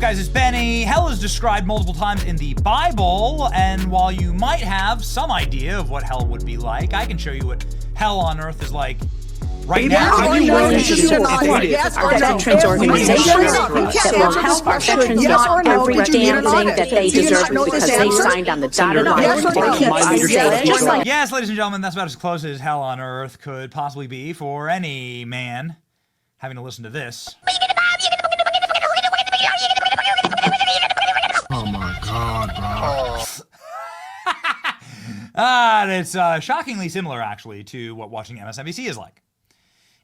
guys? It's Benny. Hell is described multiple times in the Bible, and while you might have some idea of what hell would be like, I can show you what hell on earth is like right now. Are you willing to support our veterans organizations that will help our veterans get every damn thing that they deserve because they signed on the dotted line to keep us safe? Yes, ladies and gentlemen, that's about as close as hell on earth could possibly be for any man having to listen to this. Oh my God, bro. And it's shockingly similar, actually, to what watching MSNBC is like.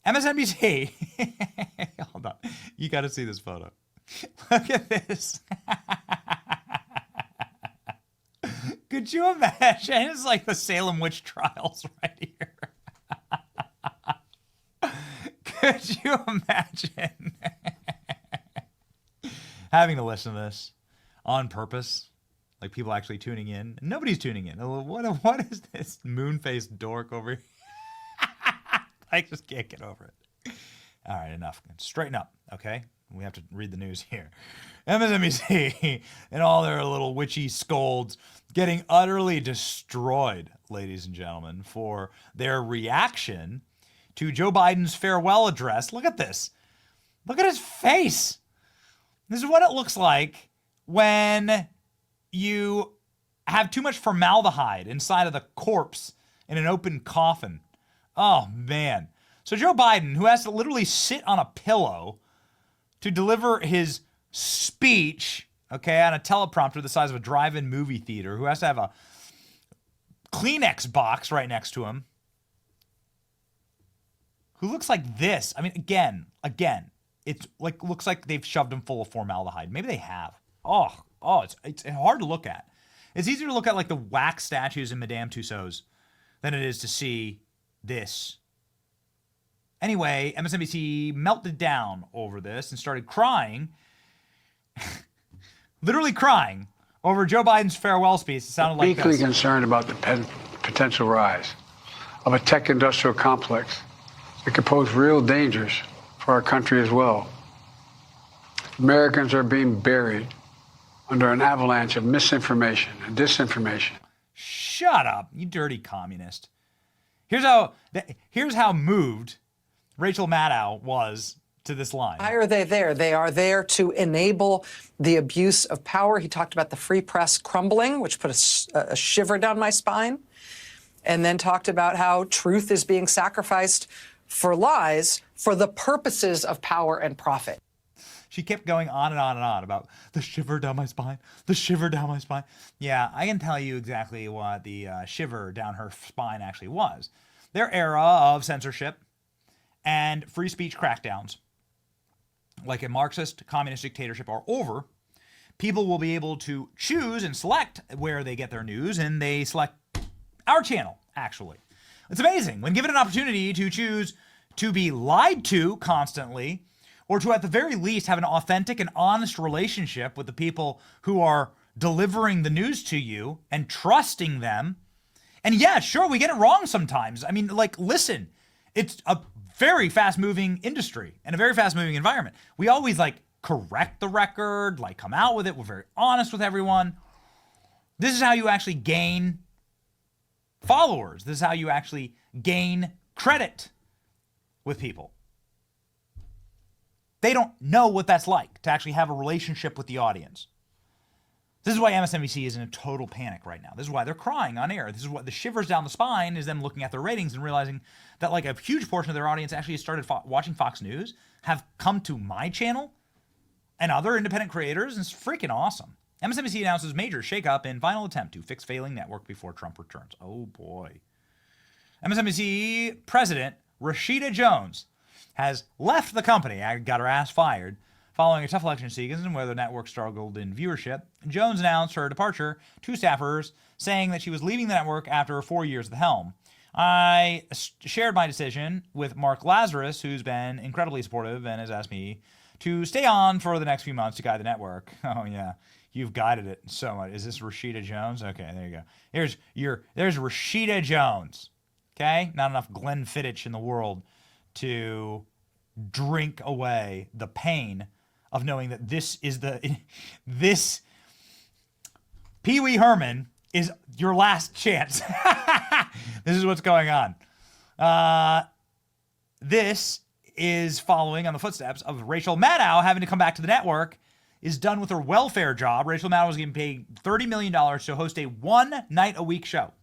MSNBC, hold on, you got to see this photo. Look at this. Could you imagine? It's like the Salem witch trials right here. Could you imagine having to listen to this on purpose? Like people actually tuning in. Nobody's tuning in. What is this moon-faced dork over here? I just can't get over it. All right, enough. Straighten up, okay? We have to read the news here. MSNBC and all their little witchy scolds getting utterly destroyed, ladies and gentlemen, for their reaction to Joe Biden's farewell address. Look at this. Look at his face. This is what it looks like when you have too much formaldehyde inside of the corpse in an open coffin. Oh, man. So Joe Biden, who has to literally sit on a pillow to deliver his speech, okay, on a teleprompter the size of a drive-in movie theater, who has to have a Kleenex box right next to him, who looks like this. I mean, again, it's like looks like they've shoved him full of formaldehyde. Maybe they have. It's hard to look at. It's easier to look at like the wax statues in Madame Tussauds than it is to see this. Anyway, MSNBC melted down over this and started crying, literally crying, over Joe Biden's farewell speech. It sounded like Deeply this. concerned about the potential rise of a tech industrial complex that could pose real dangers for our country as well. Americans are being buried under an avalanche of misinformation and disinformation. Shut up, you dirty communist. Here's how moved Rachel Maddow was to this line. Why are they there? They are there to enable the abuse of power. He talked about the free press crumbling, which put a shiver down my spine, and then talked about how truth is being sacrificed for lies for the purposes of power and profit. She kept going on and on and on about the shiver down my spine, the shiver down my spine. Yeah, I can tell you exactly what the shiver down her spine actually was. Their era of censorship and free speech crackdowns, like a Marxist communist dictatorship, are over. People will be able to choose and select where they get their news, and they select our channel, actually. It's amazing. When given an opportunity to choose to be lied to constantly, or to at the very least have an authentic and honest relationship with the people who are delivering the news to you and trusting them. And yeah, sure, we get it wrong sometimes. I mean, like, listen, it's a very fast-moving industry and a very fast-moving environment. We always, like, correct the record, like, come out with it. We're very honest with everyone. This is how you actually gain followers. This is how you actually gain credit with people. They don't know what that's like to actually have a relationship with the audience. This is why MSNBC is in a total panic right now. This is why they're crying on air. This is what the shivers down the spine is them looking at their ratings and realizing that like a huge portion of their audience actually started watching Fox News, have come to my channel and other independent creators, and it's freaking awesome. MSNBC announces major shakeup in final attempt to fix failing network before Trump returns. Oh boy. MSNBC president Rashida Jones has left the company, got her ass fired, following a tough election season where the network struggled in viewership. Jones announced her departure to staffers, saying that she was leaving the network after 4 years at the helm. I shared my decision with Mark Lazarus, who's been incredibly supportive and has asked me to stay on for the next few months to guide the network. Oh yeah, you've guided it so much. Is this Rashida Jones? Okay, there you go. There's Rashida Jones. Okay, not enough Glenfiddich in the world to drink away the pain of knowing that this Pee Wee Herman is your last chance. This is what's going on. This is following on the footsteps of Rachel Maddow having to come back to the network, is done with her welfare job. Rachel Maddow was getting paid $30 million to host a one-night-a-week show.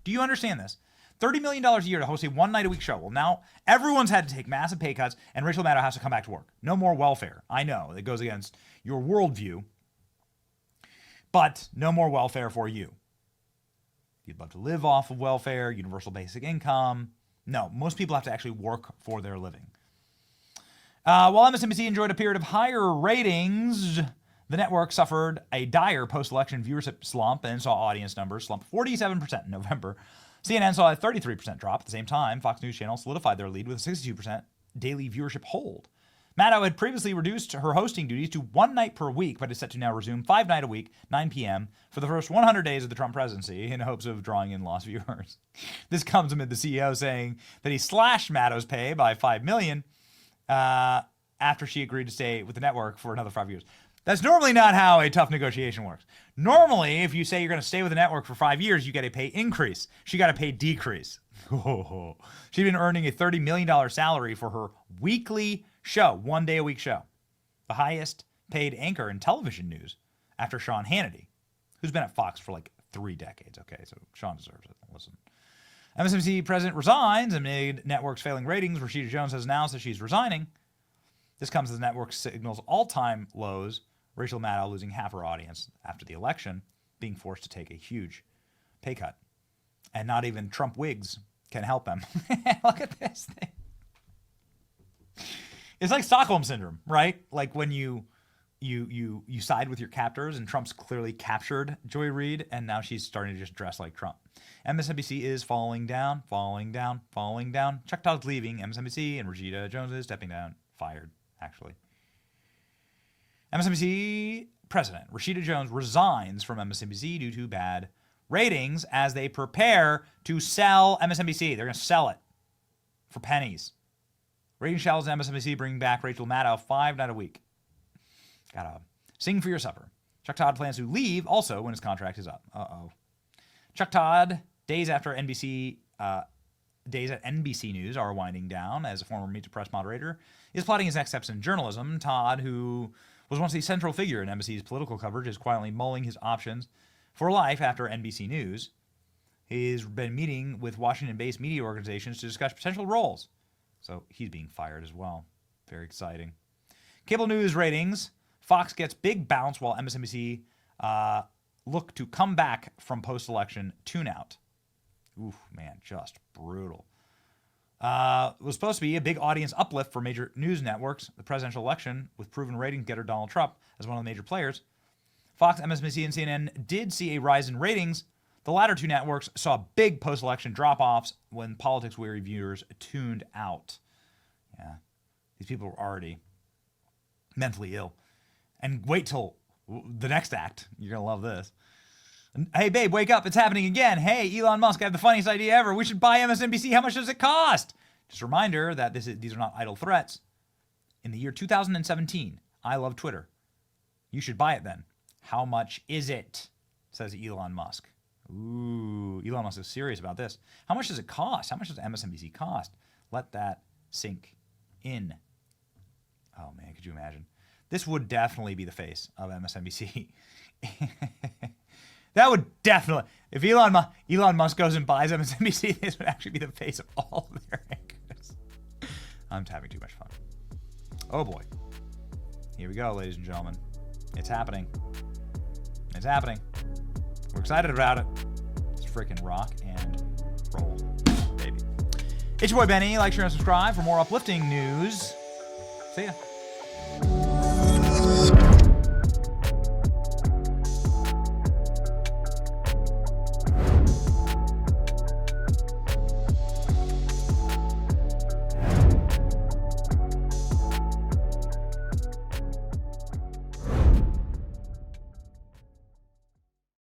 Do you understand this? $30 million a year to host a one-night-a-week show. Well, now everyone's had to take massive pay cuts, and Rachel Maddow has to come back to work. No more welfare. I know, it goes against your worldview, but no more welfare for you. You'd love to live off of welfare, universal basic income. No, most people have to actually work for their living. While MSNBC enjoyed a period of higher ratings, the network suffered a dire post-election viewership slump and saw audience numbers slump 47% in November. CNN saw a 33% drop. At the same time, Fox News Channel solidified their lead with a 62% daily viewership hold. Maddow had previously reduced her hosting duties to one night per week, but is set to now resume 5 nights a week, 9 p.m., for the first 100 days of the Trump presidency in hopes of drawing in lost viewers. This comes amid the CEO saying that he slashed Maddow's pay by $5 million after she agreed to stay with the network for another 5 years. That's normally not how a tough negotiation works. Normally, if you say you're going to stay with the network for 5 years, you get a pay increase. She got a pay decrease. She'd been earning a $30 million salary for her weekly show, 1 day a week show. The highest paid anchor in television news after Sean Hannity, who's been at Fox for like 3 decades. Okay, so Sean deserves it. Listen. MSNBC president resigns amid network's failing ratings. Rashida Jones has announced that she's resigning. This comes as the network signals all-time lows. Rachel Maddow losing half her audience after the election, being forced to take a huge pay cut. And not even Trump wigs can help them. Look at this thing. It's like Stockholm syndrome, right? Like when you side with your captors, and Trump's clearly captured Joy Reid, and now she's starting to just dress like Trump. MSNBC is falling down. Chuck Todd's leaving MSNBC, and Rashida Jones is stepping down, fired, actually. MSNBC president Rashida Jones resigns from MSNBC due to bad ratings as they prepare to sell MSNBC. They're going to sell it for pennies. Rating shells at MSNBC bringing back Rachel Maddow 5 nights a week. Gotta sing for your supper. Chuck Todd plans to leave also when his contract is up. Chuck Todd, days at NBC News are winding down as a former Meet the Press moderator, is plotting his next steps in journalism. Todd, who was once a central figure in NBC's political coverage, is quietly mulling his options for life after NBC News. He's been meeting with Washington-based media organizations to discuss potential roles. So he's being fired as well. Very exciting. Cable news ratings. Fox gets big bounce while MSNBC look to come back from post-election tune-out. Oof, man, just brutal. It was supposed to be a big audience uplift for major news networks. The presidential election, with proven rating getter Donald Trump as one of the major players. Fox, MSNBC, and CNN did see a rise in ratings. The latter two networks saw big post-election drop-offs when politics-weary viewers tuned out. Yeah, these people were already mentally ill. And wait till the next act. You're going to love this. Hey, babe, wake up. It's happening again. Hey, Elon Musk, I have the funniest idea ever. We should buy MSNBC. How much does it cost? Just a reminder that these are not idle threats. In the year 2017, I love Twitter. You should buy it then. How much is it? Says Elon Musk. Ooh, Elon Musk is serious about this. How much does it cost? How much does MSNBC cost? Let that sink in. Oh, man, could you imagine? This would definitely be the face of MSNBC. That would definitely, if Elon Musk goes and buys MSNBC, this would actually be the face of all of their anchors. I'm having too much fun. Oh boy. Here we go, ladies and gentlemen. It's happening. It's happening. We're excited about it. Let's freaking rock and roll, baby. It's your boy Benny. Like, share, and subscribe for more uplifting news. See ya.